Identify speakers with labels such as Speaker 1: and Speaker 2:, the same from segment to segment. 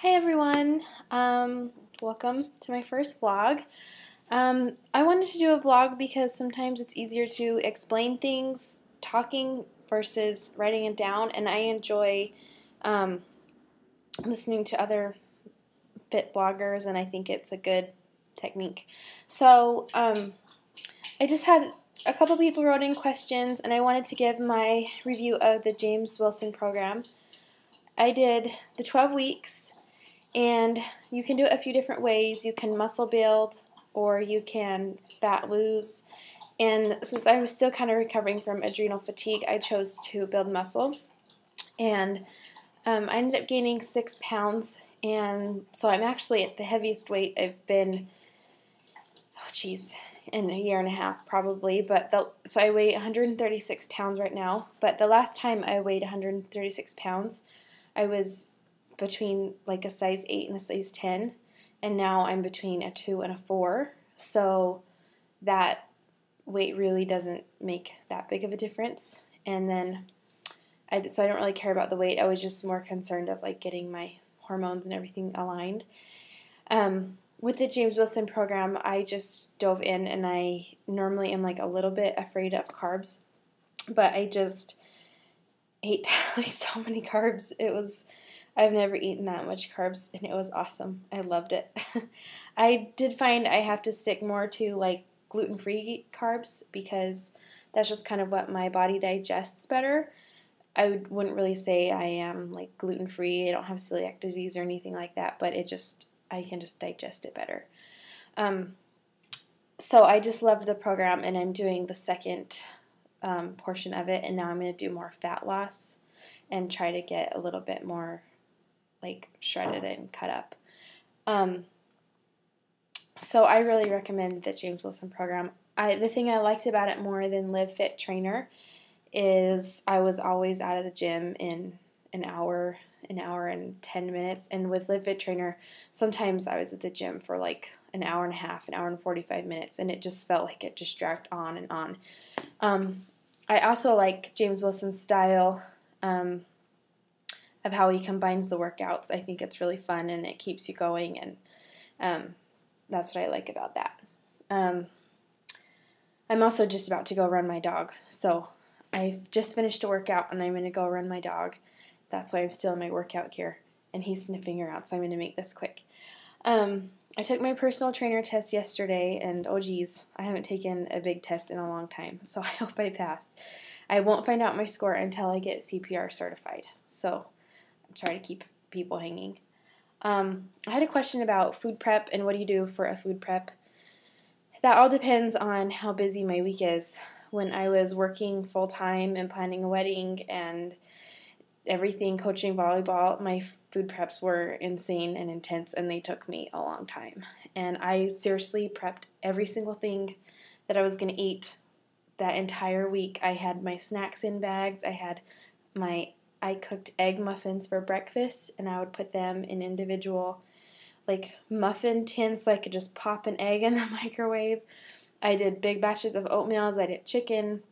Speaker 1: Hi everyone, welcome to my first vlog. I wanted to do a vlog because sometimes it's easier to explain things talking versus writing it down, and I enjoy um, listening to other fit bloggers, and I think it's a good technique. So I just had a couple people wrote in questions, and I wanted to give my review of the James Wilson program. I did the 12 weeks. And you can do it a few different ways. You can muscle build or you can fat lose. And since I was still kind of recovering from adrenal fatigue, I chose to build muscle. And I ended up gaining 6 pounds. And so I'm actually at the heaviest weight I've been, in a year and a half probably. So I weigh 136 pounds right now. But the last time I weighed 136 pounds, I was between like a size 8 and a size 10, and now I'm between a 2 and a 4, so that weight really doesn't make that big of a difference. And then so I don't really care about the weight. I was just more concerned of like getting my hormones and everything aligned. With the James Wilson program, I just dove in, and I normally am like a little bit afraid of carbs, but I just ate like so many carbs. I've never eaten that much carbs, and it was awesome. I loved it. I did find I have to stick more to like gluten-free carbs because that's just kind of what my body digests better. I wouldn't really say I am like gluten-free. I don't have celiac disease or anything like that, but I can just digest it better. So I just loved the program, and I'm doing the second portion of it, and now I'm going to do more fat loss and try to get a little bit more like shredded and cut up. So I really recommend the James Wilson program. The thing I liked about it more than Live Fit Trainer is I was always out of the gym in an hour and 10 minutes. And with Live Fit Trainer, sometimes I was at the gym for like an hour and a half, an hour and 45 minutes, and it just felt like it just dragged on and on. I also like James Wilson's style of how he combines the workouts. I think it's really fun, and it keeps you going, and that's what I like about that. I'm also just about to go run my dog, so I've just finished a workout, and I'm going to go run my dog. That's why I'm still in my workout gear, and he's sniffing around, so I'm going to make this quick. I took my personal trainer test yesterday, and oh geez, I haven't taken a big test in a long time, so I hope I pass. I won't find out my score until I get CPR certified, so I'm trying to keep people hanging. I had a question about food prep and what do you do for a food prep. That all depends on how busy my week is. When I was working full-time and planning a wedding and everything, coaching volleyball, my food preps were insane and intense, and they took me a long time. And I seriously prepped every single thing that I was going to eat that entire week. I had my snacks in bags. I cooked egg muffins for breakfast, and I would put them in individual like muffin tins so I could just pop an egg in the microwave. I did big batches of oatmeal. I did chicken.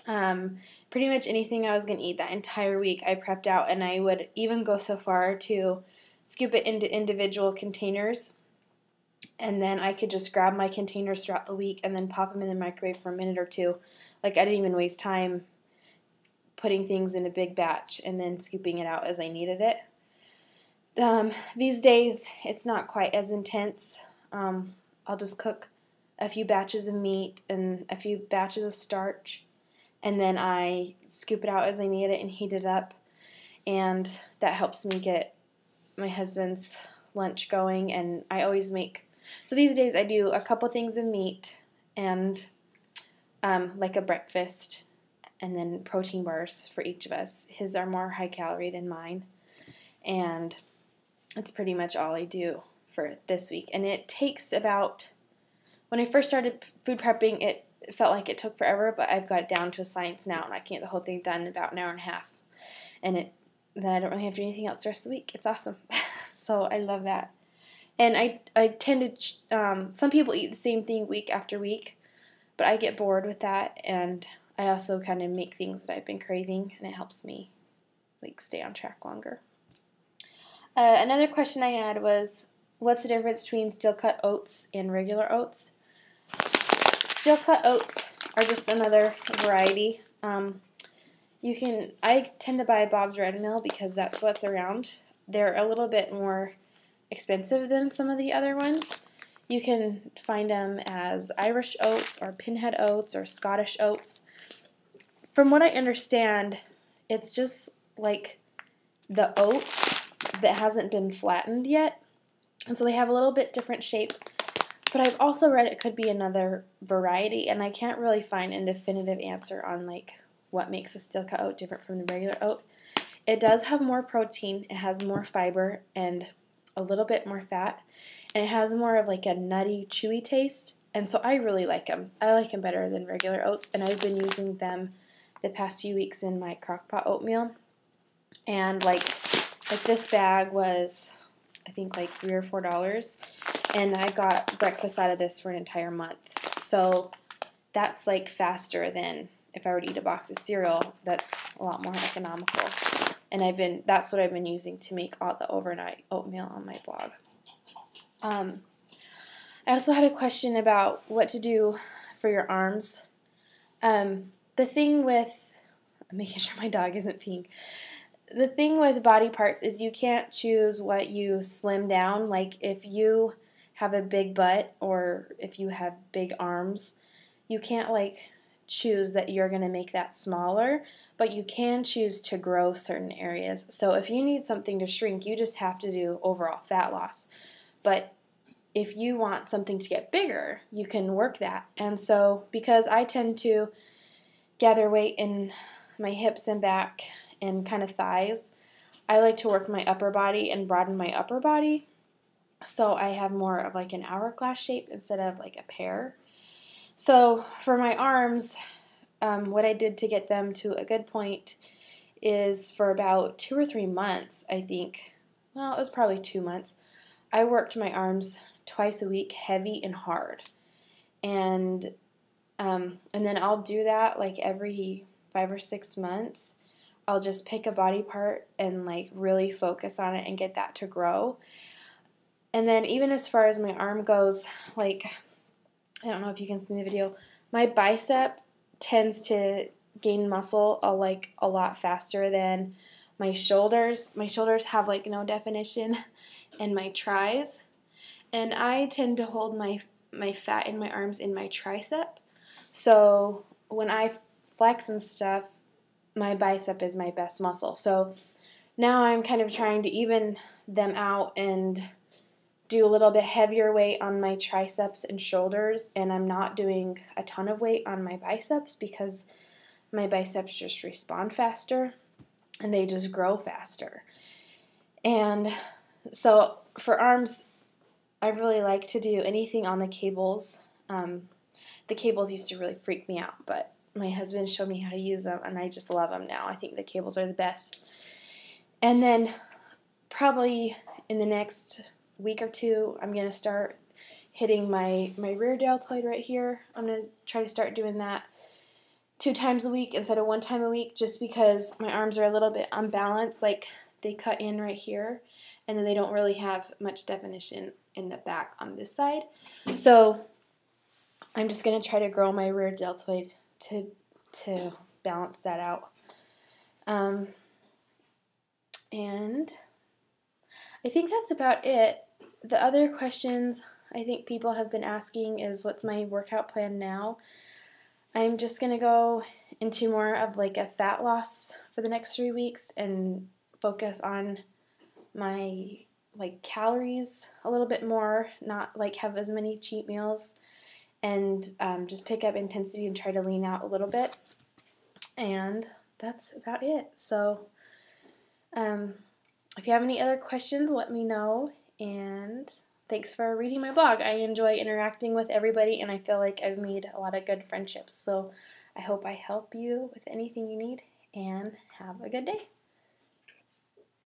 Speaker 1: Pretty much anything I was going to eat that entire week I prepped out, and I would even go so far to scoop it into individual containers, and then I could just grab my containers throughout the week and then pop them in the microwave for a minute or two. Like, I didn't even waste time putting things in a big batch and then scooping it out as I needed it. These days, it's not quite as intense. I'll just cook a few batches of meat and a few batches of starch, and then I scoop it out as I need it and heat it up, and that helps me get my husband's lunch going. And I always so these days I do a couple things of meat and like a breakfast, and then protein bars for each of us. His are more high calorie than mine, and that's pretty much all I do for this week. And it takes when I first started food prepping, it felt like it took forever, but I've got it down to a science now, and I can get the whole thing done in about an hour and a half. And then I don't really have to do anything else the rest of the week. It's awesome. So I love that. And I tend to, some people eat the same thing week after week, but I get bored with that, and I also kind of make things that I've been craving, and it helps me like stay on track longer. Another question I had was, what's the difference between steel-cut oats and regular oats? Steel-cut oats are just another variety. I tend to buy Bob's Red Mill because that's what's around. They're a little bit more expensive than some of the other ones. You can find them as Irish oats or pinhead oats or Scottish oats. From what I understand, it's just like the oat that hasn't been flattened yet, and so they have a little bit different shape. But I've also read it could be another variety, and I can't really find a definitive answer on like what makes a steel-cut oat different from the regular oat. It does have more protein, it has more fiber, and a little bit more fat, and it has more of like a nutty, chewy taste, and so I really like them. I like them better than regular oats, and I've been using them the past few weeks in my crock-pot oatmeal, and like this bag was, I think, like $3 or $4, and I got breakfast out of this for an entire month, so that's like faster than if I were to eat a box of cereal. That's a lot more economical. And that's what I've been using to make all the overnight oatmeal on my blog. I also had a question about what to do for your arms. The thing with, I'm making sure my dog isn't peeing. The thing with body parts is you can't choose what you slim down. Like if you have a big butt or if you have big arms, you can't like choose that you're going to make that smaller, but you can choose to grow certain areas. So if you need something to shrink, you just have to do overall fat loss. But if you want something to get bigger, you can work that. And so because I tend to gather weight in my hips and back and kind of thighs, I like to work my upper body and broaden my upper body so I have more of like an hourglass shape instead of like a pear. So for my arms, what I did to get them to a good point is for about 2 or 3 months, I think, well, it was probably 2 months, I worked my arms twice a week, heavy and hard. And then I'll do that like every 5 or 6 months. I'll just pick a body part and like really focus on it and get that to grow. And then even as far as my arm goes, like, I don't know if you can see in the video, my bicep tends to gain muscle a lot faster than my shoulders. My shoulders have like no definition, and my tris. And I tend to hold my fat in my arms in my tricep. So when I flex and stuff, my bicep is my best muscle. So now I'm kind of trying to even them out and do a little bit heavier weight on my triceps and shoulders, and I'm not doing a ton of weight on my biceps because my biceps just respond faster and they just grow faster. And so for arms, I really like to do anything on the cables. The cables used to really freak me out, but my husband showed me how to use them, and I just love them now. I think the cables are the best. And then probably in the next week or two, I'm going to start hitting my rear deltoid right here. I'm going to try to start doing that 2 times a week instead of 1 time a week, just because my arms are a little bit unbalanced. Like they cut in right here, and then they don't really have much definition in the back on this side. So I'm just going to try to grow my rear deltoid to balance that out. And I think that's about it. The other questions I think people have been asking is, what's my workout plan now? I'm just going to go into more of like a fat loss for the next 3 weeks and focus on my like calories a little bit more, not like have as many cheat meals, and just pick up intensity and try to lean out a little bit. And that's about it. So if you have any other questions, let me know. And thanks for reading my blog. I enjoy interacting with everybody, and I feel like I've made a lot of good friendships. So I hope I help you with anything you need, and have a good day.